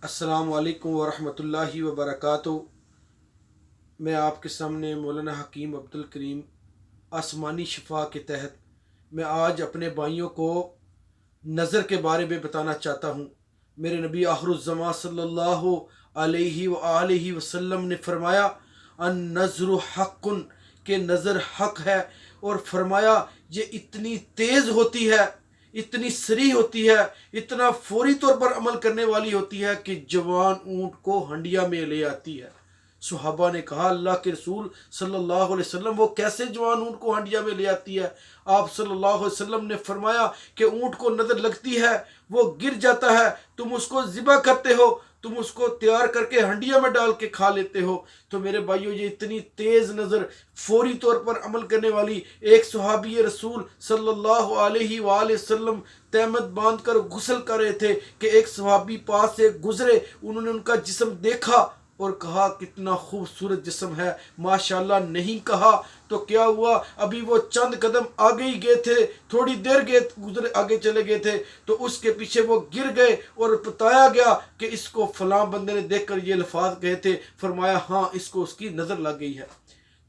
السلام علیکم ورحمۃ اللہ وبرکاتہ۔ میں آپ کے سامنے مولانا حکیم عبد الکریم آسمانی شفا کے تحت میں آج اپنے بھائیوں کو نظر کے بارے میں بتانا چاہتا ہوں۔ میرے نبی آخر الزمان صلی اللہ علیہ وآلہ وسلم نے فرمایا ان نظر حق، کہ نظر حق ہے، اور فرمایا یہ اتنی تیز ہوتی ہے، اتنی سری ہوتی ہے، اتنا فوری طور پر عمل کرنے والی ہوتی ہے کہ جوان اونٹ کو ہنڈیا میں لے آتی ہے۔ صحابہ نے کہا اللہ کے رسول صلی اللہ علیہ وسلم وہ کیسے جوان اونٹ کو ہنڈیا میں لے آتی ہے؟ آپ صلی اللہ علیہ وسلم نے فرمایا کہ اونٹ کو نظر لگتی ہے، وہ گر جاتا ہے، تم اس کو ذبح کرتے ہو، تم اس کو تیار کر کے ہنڈیا میں ڈال کے کھا لیتے ہو۔ تو میرے بھائیو، یہ اتنی تیز نظر، فوری طور پر عمل کرنے والی ایک صحابی رسول صلی اللہ علیہ وآلہ وسلم تہمت باندھ کر غسل کر رہے تھے کہ ایک صحابی پاس سے گزرے، انہوں نے ان کا جسم دیکھا اور کہا کتنا خوبصورت جسم ہے، ماشاءاللہ نہیں کہا تو کیا ہوا، ابھی وہ چند قدم آگے ہی گئے تھے، تھوڑی دیر گزرے آگے چلے گئے تھے تو اس کے پیچھے وہ گر گئے اور بتایا گیا کہ اس کو فلاں بندے نے دیکھ کر یہ الفاظ کہے تھے، فرمایا ہاں اس کو اس کی نظر لگ گئی ہے۔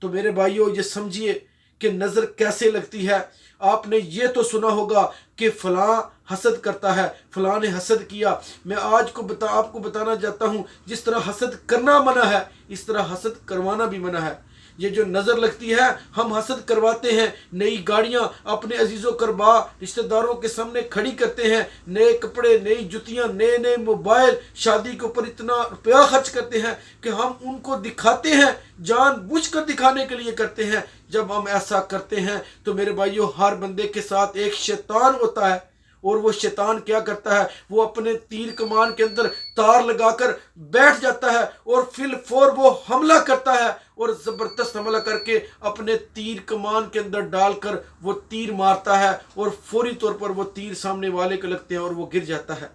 تو میرے بھائیوں، یہ سمجھیے کہ نظر کیسے لگتی ہے۔ آپ نے یہ تو سنا ہوگا کہ فلاں حسد کرتا ہے، فلاں نے حسد کیا۔ میں آج آپ کو بتانا چاہتا ہوں، جس طرح حسد کرنا منع ہے اس طرح حسد کروانا بھی منع ہے۔ یہ جو نظر لگتی ہے، ہم حسد کرواتے ہیں، نئی گاڑیاں اپنے عزیز و کربا رشتہ داروں کے سامنے کھڑی کرتے ہیں، نئے کپڑے، نئی جتیاں، نئے موبائل، شادی کے اوپر اتنا روپیہ خرچ کرتے ہیں کہ ہم ان کو دکھاتے ہیں، جان بوجھ کر دکھانے کے لیے کرتے ہیں۔ جب ہم ایسا کرتے ہیں تو میرے بھائیوں، ہر بندے کے ساتھ ایک شیطان ہوتا ہے، اور وہ شیطان کیا کرتا ہے، وہ اپنے تیر کمان کے اندر تار لگا کر بیٹھ جاتا ہے اور فی الفور وہ حملہ کرتا ہے، اور زبردست حملہ کر کے اپنے تیر کمان کے اندر ڈال کر وہ تیر مارتا ہے، اور فوری طور پر وہ تیر سامنے والے کو لگتے ہیں اور وہ گر جاتا ہے۔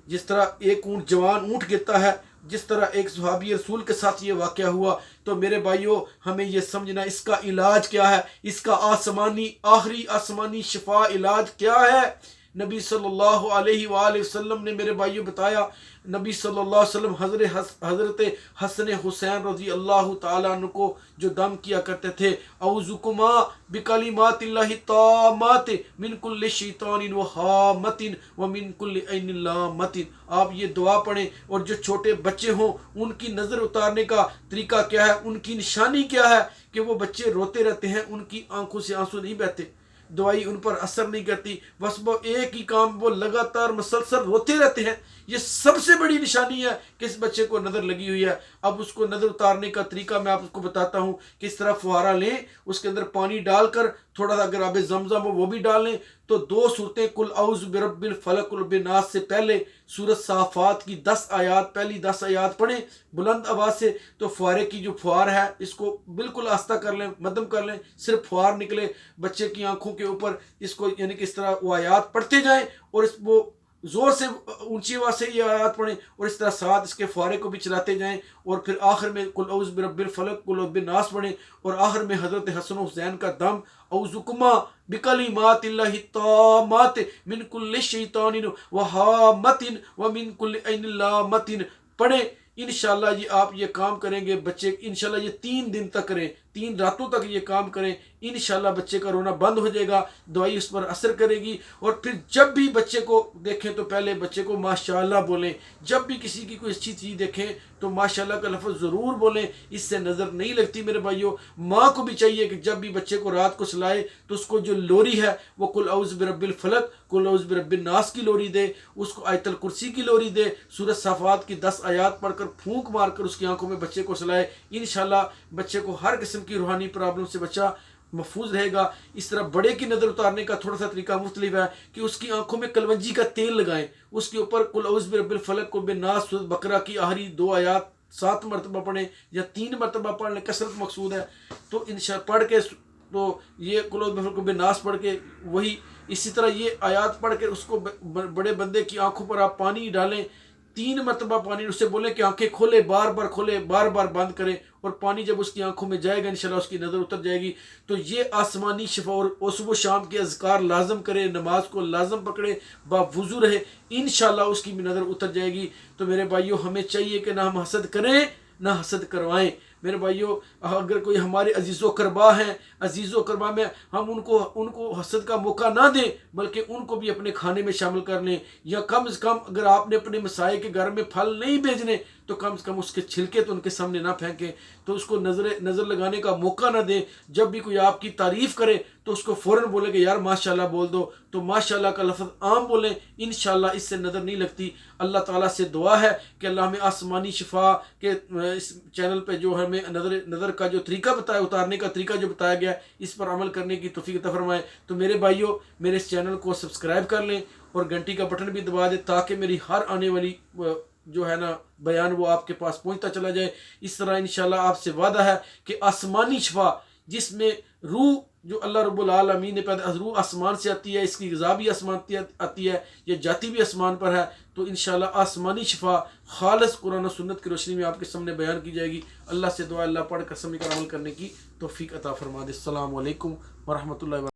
جس طرح ایک جوان اونٹ گرتا ہے، جس طرح ایک صحابی رسول کے ساتھ یہ واقعہ ہوا۔ تو میرے بھائیوں، ہمیں یہ سمجھنا اس کا علاج کیا ہے، اس کا آخری آسمانی شفا علاج کیا ہے۔ نبی صلی اللہ علیہ وآلہ وسلم نے میرے بھائیوں بتایا، نبی صلی اللہ علیہ وسلم حضرت حسن حسین رضی اللہ تعالیٰ عنہ کو جو دم کیا کرتے تھے، اعوذکما بکلمات اللہ التامات من کل شیطان وہامۃ ومن کل عین لامۃ، آپ یہ دعا پڑھیں۔ اور جو چھوٹے بچے ہوں، ان کی نظر اتارنے کا طریقہ کیا ہے، ان کی نشانی کیا ہے کہ وہ بچے روتے رہتے ہیں، ان کی آنکھوں سے آنسو نہیں بہتے، دوائی ان پر اثر نہیں کرتی، بس وہ ایک ہی کام، وہ لگاتار مسلسل روتے رہتے ہیں۔ یہ سب سے بڑی نشانی ہے کہ اس بچے کو نظر لگی ہوئی ہے۔ اب اس کو نظر اتارنے کا طریقہ میں آپ کو بتاتا ہوں۔ کس طرح فوارہ لیں، اس کے اندر پانی ڈال کر تھوڑا سا اگر آب زمزم ہو وہ بھی ڈال لیں، تو 2 صورتیں قل اعوذ برب الفلق اور بالناس سے پہلے سورۃ صافات کی 10 آیات، پہلی 10 آیات پڑھیں بلند آواز سے، تو فوارے کی جو فوار ہے اس کو بالکل آہستہ کر لیں، مدھم کر لیں، صرف فوار نکلے بچے کی آنکھوں کے اوپر، اس کو یعنی کہ اس طرح وہ آیات پڑھتے جائیں، اور وہ زور سے اونچی آواز سے یہ آیات پڑھیں، اور اس طرح ساتھ اس کے فوارے کو بھی چلاتے جائیں، اور پھر آخر میں قل اعوذ برب الفلق قل اعوذ بالناس پڑھیں، اور آخر میں حضرت حسن و حسین کا دم اعوذکما بکلمات اللہ التامات من کل شیطان وہامۃ ومن کل عین لامۃ پڑھیں۔ انشاءاللہ یہ آپ یہ کام کریں گے، بچے انشاءاللہ یہ 3 دن تک کریں، 3 راتوں تک یہ کام کریں، انشاءاللہ بچے کا رونا بند ہو جائے گا، دوائی اس پر اثر کرے گی۔ اور پھر جب بھی بچے کو دیکھیں تو پہلے بچے کو ماشاءاللہ بولیں، جب بھی کسی کی کوئی اچھی چیز دیکھیں تو ماشاءاللہ کا لفظ ضرور بولیں، اس سے نظر نہیں لگتی۔ میرے بھائیوں، ماں کو بھی چاہیے کہ جب بھی بچے کو رات کو سلائے تو اس کو جو لوری ہے وہ قل اعوذ برب الفلق قل اعوذ برب الناس کی لوری دے، اس کو آیت الکرسی کی لوری دے، سورۃ صافات کی 10 آیات پڑھ کر پھونک مار کر اس کی آنکھوں میں بچے کو سلائے۔ انشاءاللہ بچے کو ہر قسم کی روحانی پرابلم سے بچہ محفوظ رہے گا۔ اس طرح بڑے کی نظر اتارنے کا تھوڑا سا طریقہ مختلف ہے کہ اس کی آنکھوں میں کلونجی کا تیل لگائیں، اس کے اوپر قل اعوذ برب الفلق قل بالناس سورۃ بقرہ کی آخری 2 آیات 7 مرتبہ پڑھیں یا 3 مرتبہ پڑھ لیں، کثرت مقصود ہے تو انشاء پڑھ کے، تو یہ قل اعوذ برب بالناس پڑھ کے وہی اسی طرح یہ آیات پڑھ کے اس کو بڑے بندے کی آنکھوں پر آپ پانی ڈالیں 3 مرتبہ پانی اسے بولیں کہ آنکھیں کھولے، بار بار کھولے، بار بار بند کریں، اور پانی جب اس کی آنکھوں میں جائے گا انشاءاللہ اس کی نظر اتر جائے گی۔ تو یہ آسمانی شفا، اور صبح و شام کے اذکار لازم کرے، نماز کو لازم پکڑے، باوضو رہے، انشاءاللہ اس کی بھی نظر اتر جائے گی۔ تو میرے بھائیوں ہمیں چاہیے کہ نہ ہم حسد کریں نہ حسد کروائیں۔ میرے بھائیوں اگر کوئی ہمارے عزیز و قربا ہیں، عزیز و قربا میں ہم ان کو حسد کا موقع نہ دیں، بلکہ ان کو بھی اپنے کھانے میں شامل کر لیں، یا کم از کم اگر آپ نے اپنے مسائے کے گھر میں پھل نہیں بھیجنے تو کم از کم اس کے چھلکے تو ان کے سامنے نہ پھینکیں، تو اس کو نظر لگانے کا موقع نہ دیں۔ جب بھی کوئی آپ کی تعریف کرے تو اس کو فوراً بولے کہ یار ماشاءاللہ بول دو، تو ماشاءاللہ کا لفظ عام بولیں، انشاءاللہ اس سے نظر نہیں لگتی۔ اللہ تعالیٰ سے دعا ہے کہ اللہ ہمیں آسمانی شفا کے اس چینل پہ جو ہمیں نظر کا جو طریقہ بتایا، اتارنے کا طریقہ جو بتایا گیا ہے، اس پر عمل کرنے کی توفیق عطا فرمائے۔ تو میرے بھائیوں میرے اس چینل کو سبسکرائب کر لیں اور گھنٹی کا بٹن بھی دبا دیں، تاکہ میری ہر آنے والی جو ہے نا بیان وہ آپ کے پاس پہنچتا چلا جائے۔ اس طرح انشاءاللہ آپ سے وعدہ ہے کہ آسمانی شفا جس میں روح جو اللہ رب العالمین نے پیدا، روح آسمان سے آتی ہے، اس کی غذا بھی آسمان سے آتی ہے، یہ جاتی بھی آسمان پر ہے، تو انشاءاللہ آسمانی شفا خالص قرآن و سنت کی روشنی میں آپ کے سامنے بیان کی جائے گی۔ اللہ سے دعا اللہ پڑھ کر سمجھ کر عمل کرنے کی توفیق عطا فرما دے۔ السلام علیکم ورحمۃ اللہ وبرکاتہ۔